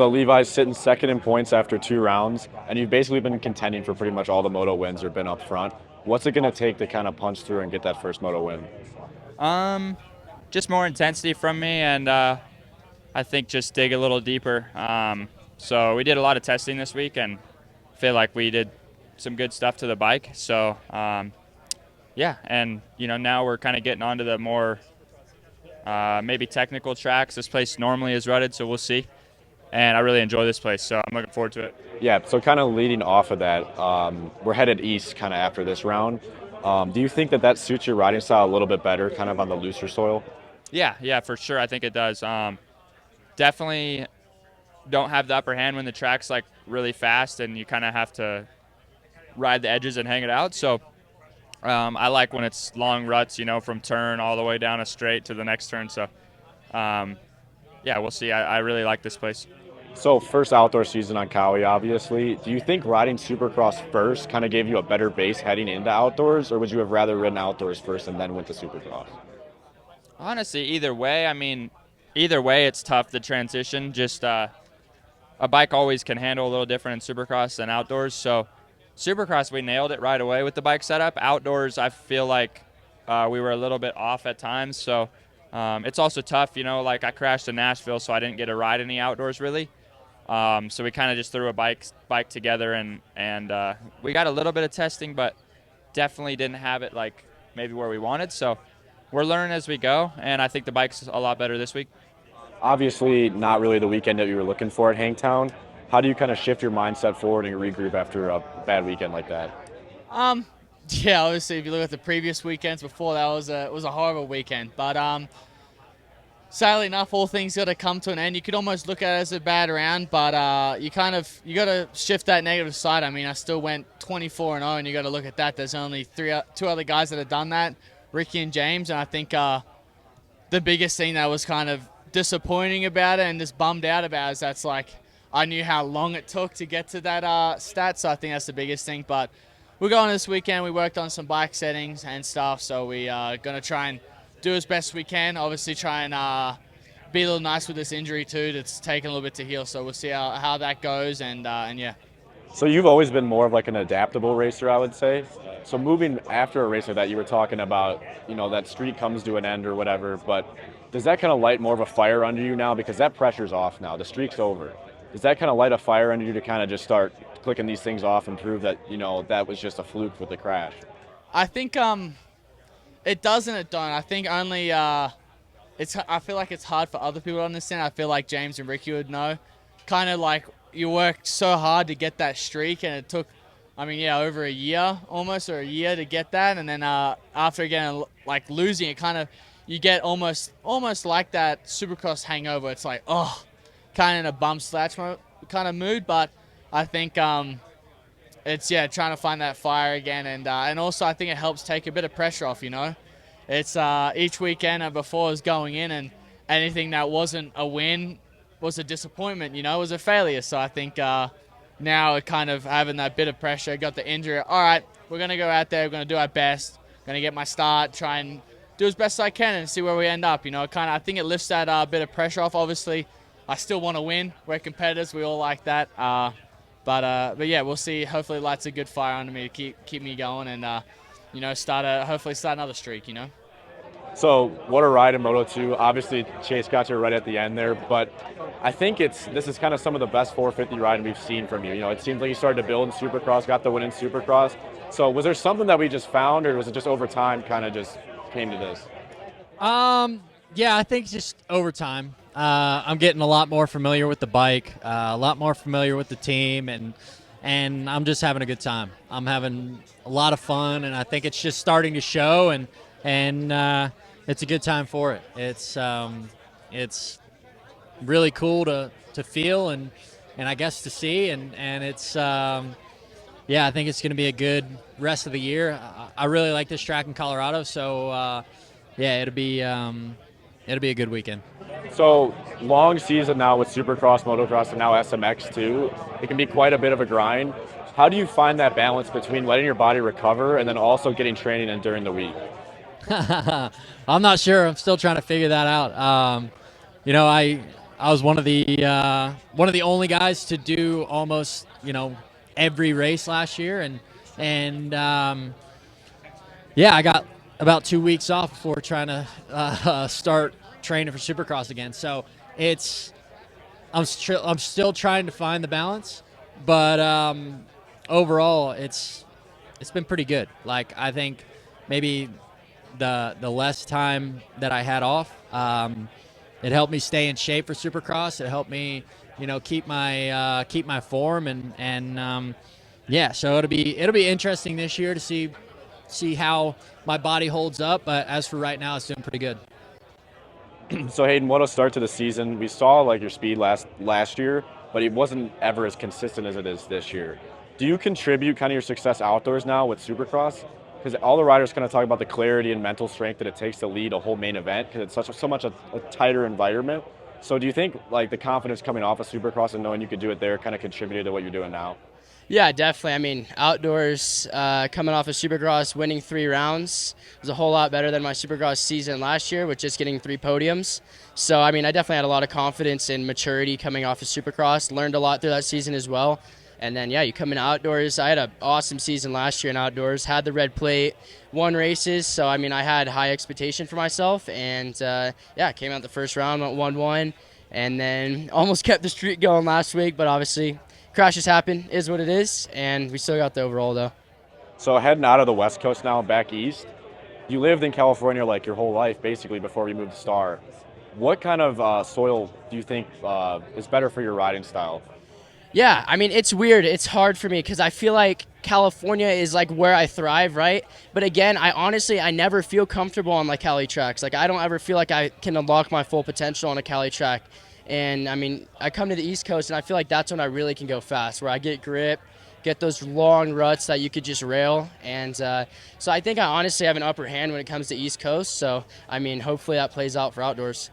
So Levi's sitting second in points after 2 rounds, and you've basically been contending for pretty much all the moto wins or been up front. What's it going to take to kind of punch through and get that first moto win? Um, just more intensity from me, and I think just dig a little deeper. So we did a lot of testing this week, and feel like we did some good stuff to the bike. So yeah, and now we're kind of getting onto the more maybe technical tracks. This place normally is rutted, so we'll see. And I really enjoy this place, so I'm looking forward to it. Yeah, so kind of leading off of that, we're headed east kind of after this round. Do you think that suits your riding style a little bit better, kind of on the looser soil? Yeah, for sure. I think it does. Definitely don't have the upper hand when the track's like really fast and you kind of have to ride the edges and hang it out. So I like when it's long ruts, from turn all the way down a straight to the next turn. So yeah, we'll see. I really like this place. So first outdoor season on Cowie, obviously. Do you think riding Supercross first kind of gave you a better base heading into outdoors, or would you have rather ridden outdoors first and then went to Supercross? Honestly, either way. I mean, either way, it's tough the transition. Just a bike always can handle a little different in Supercross than outdoors. So Supercross, we nailed it right away with the bike setup. Outdoors, I feel like we were a little bit off at times. So it's also tough, like I crashed in Nashville, so I didn't get to ride any outdoors really. So we kind of just threw a bike together, and we got a little bit of testing, but definitely didn't have it like maybe where we wanted. So we're learning as we go, and I think the bike's a lot better this week. Obviously, not really the weekend that you were looking for at Hangtown. How do you kind of shift your mindset forward and regroup after a bad weekend like that? Um, yeah, obviously, if you look at the previous weekends before, that was a horrible weekend. But sadly enough, all things got to come to an end. You could almost look at it as a bad round, but you got to shift that negative side. I mean, I still went 24-0, and you got to look at that. There's only two other guys that have done that, Ricky and James, and I think the biggest thing that was kind of disappointing about it and just bummed out about is that's like I knew how long it took to get to that stat, so I think that's the biggest thing. But we're going this weekend. We worked on some bike settings and stuff, so we are going to try and do as best we can. Obviously, try and be a little nice with this injury too. It's taken a little bit to heal, so we'll see how that goes. And yeah. So you've always been more of like an adaptable racer, I would say. So moving after a race like that, you were talking about, that streak comes to an end or whatever, but does that kind of light more of a fire under you now? Because that pressure's off now. The streak's over. Does that kind of light a fire under you to kind of just start clicking these things off and prove that, that was just a fluke with the crash? I think it does and it don't. I think only I feel like it's hard for other people to understand. I feel like James and Ricky would know. Kind of like you worked so hard to get that streak, and it took, over a year almost, or a year to get that. And then after again, like losing it, kind of you get almost like that Supercross hangover. It's like, kind of in a bum slash kind of mood. But I think it's trying to find that fire again, and also I think it helps take a bit of pressure off. It's each weekend and before is going in, and anything that wasn't a win was a disappointment. Was a failure. So I think now it kind of having that bit of pressure, got the injury. All right, we're gonna go out there, we're gonna do our best, gonna get my start, try and do as best I can, and see where we end up. I think it lifts that bit of pressure off. Obviously, I still want to win. We're competitors. We all like that. But yeah, we'll see. Hopefully, it lights a good fire under me to keep me going, and hopefully start another streak. So what a ride in Moto 2. Obviously, Chase got you right at the end there, but I think this is kind of some of the best 450 riding we've seen from you. It seems like you started to build in Supercross, got the win in Supercross. So was there something that we just found, or was it just over time kind of just came to this? Yeah, I think just over time. I'm getting a lot more familiar with the bike, a lot more familiar with the team, and I'm just having a good time. I'm having a lot of fun, and I think it's just starting to show, and it's a good time for it. It's really cool to feel and I guess to see, and it's I think it's going to be a good rest of the year. I really like this track in Colorado, so it'll be a good weekend. So long season now with Supercross, Motocross, and now SMX too. It can be quite a bit of a grind. How do you find that balance between letting your body recover and then also getting training in during the week? I'm not sure. I'm still trying to figure that out. I I was one of the only guys to do almost every race last year, and yeah, I got about 2 weeks off before trying to start training for Supercross again. So I'm still trying to find the balance, but overall it's been pretty good. Like, I think maybe the less time that I had off, it helped me stay in shape for Supercross. It helped me, keep my form, and yeah. So it'll be interesting this year to see how my body holds up. But as for right now, it's doing pretty good. So Hayden, what a start to the season. We saw like your speed last year, but it wasn't ever as consistent as it is this year. Do you contribute kind of your success outdoors now with Supercross? Because all the riders kind of talk about the clarity and mental strength that it takes to lead a whole main event, because it's so much a tighter environment. So do you think like the confidence coming off of Supercross and knowing you could do it there kind of contributed to what you're doing now? Yeah, definitely. I mean, outdoors, coming off of Supercross, winning 3 rounds was a whole lot better than my Supercross season last year with just getting 3 podiums. So, I mean, I definitely had a lot of confidence and maturity coming off of Supercross. Learned a lot through that season as well. And then, yeah, you come into outdoors. I had an awesome season last year in outdoors. Had the red plate, won races. So, I mean, I had high expectation for myself. And, yeah, came out the first round, went 1-1. And then almost kept the streak going last week, but obviously crashes happen, is what it is, and we still got the overall though. So heading out of the West Coast now, back east, you lived in California like your whole life basically before you moved to Star. What kind of soil do you think is better for your riding style? Yeah, I mean, it's weird. It's hard for me because I feel like California is like where I thrive, right? But again, I never feel comfortable on like Cali tracks. Like, I don't ever feel like I can unlock my full potential on a Cali track. And I mean, I come to the East Coast and I feel like that's when I really can go fast, where I get grip, get those long ruts that you could just rail. And so I think I honestly have an upper hand when it comes to East Coast. So, I mean, hopefully that plays out for outdoors.